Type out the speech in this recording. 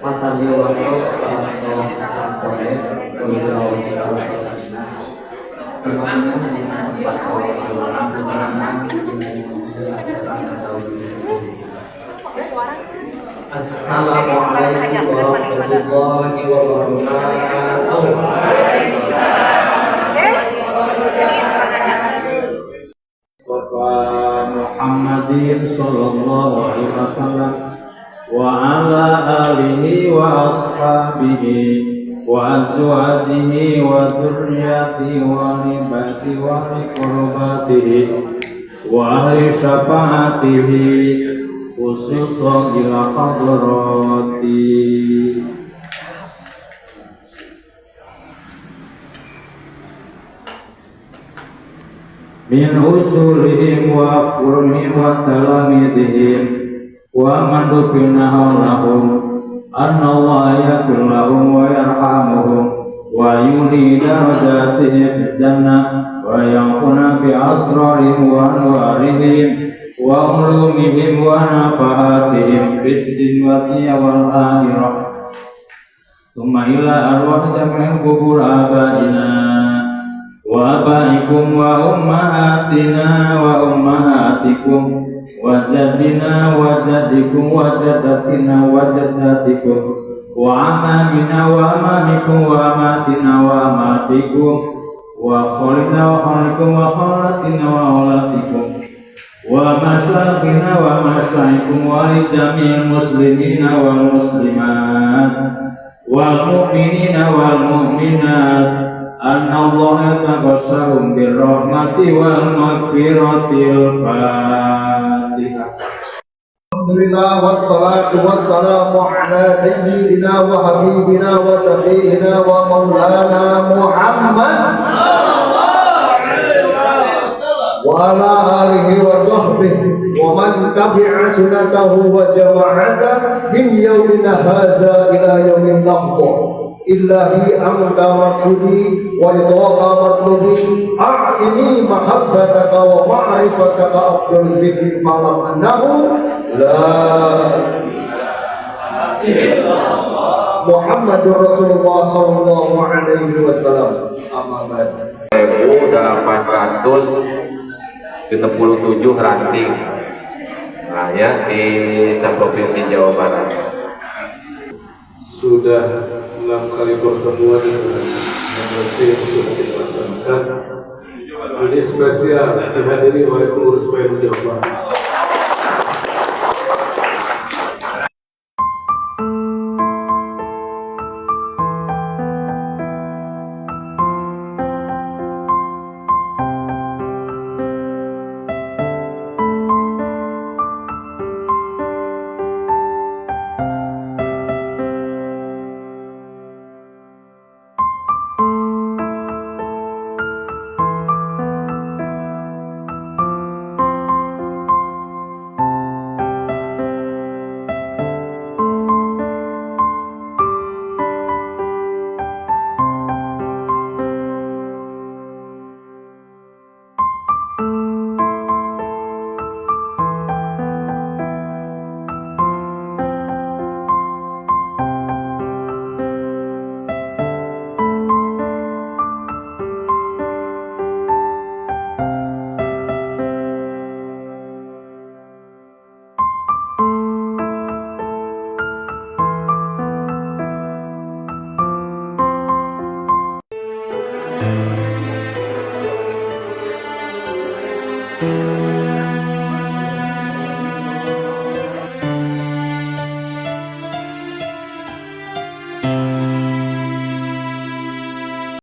mata diwaros atau santore wiraos Assalamualaikum warahmatullahi wabarakatuh. Bapak Muhammadin sallallahu alaihi wasallam wa ala alihi wa ashabihi wa azwajihi wa dzurriyyatihi wa nibati wa qurbatihi wa ahli syafaatihi khususan ila hadrati min usulihim wa furhim wa talamidihim wa mandukina lahum anna Allah yakul lahum wa yarhamuhum wa yuli darajatihim jannah wa yanquna bi asrarihim wa anwarihim wa ulumihim wa nafahatihim fid din wa wal akhirah thumma ila arwah jami'il kubur abaina wa abaikum wa ummahatina wa ummahatikum wa jaddina wa jaddikum wa jaddatina wa jaddatikum wa amamina wa amamikum wa amatina wa amatikum wa khalina wa khalikum wa khalatina wa khalatikum wa masyakhina wa masyaikum wa li jami'il muslimina wal muslimat wal mu'minina wal mu'minat anna Allah yatabassarum birrahmati wal maghfiratil Fatihah. Alhamdulillah wassalatu wassalamu ala sayyidina wa habibina wa syafi'ina wa maulana Muhammad wa ala alihi wa sahbihi wa man tabi'a sunnatahu wa jama'ata min yawmina hadza ila yaumin nahdah illahi anta maksudi wa ridwaka matlubi a'tini mahabbataka wa ma'rifataka afdal zikri falam annahu la illallah Muhammadur Rasulullah sallallahu alaihi wasallam. Amma ba'd. 1877 ranting nah ya di provinsi Jawa Barat. Sudah 6 kali pertemuan dengan MLC yang sudah kita laksanakan. Ini spesial dihadiri oleh pengurus PNU Jawa Barat. Thank you.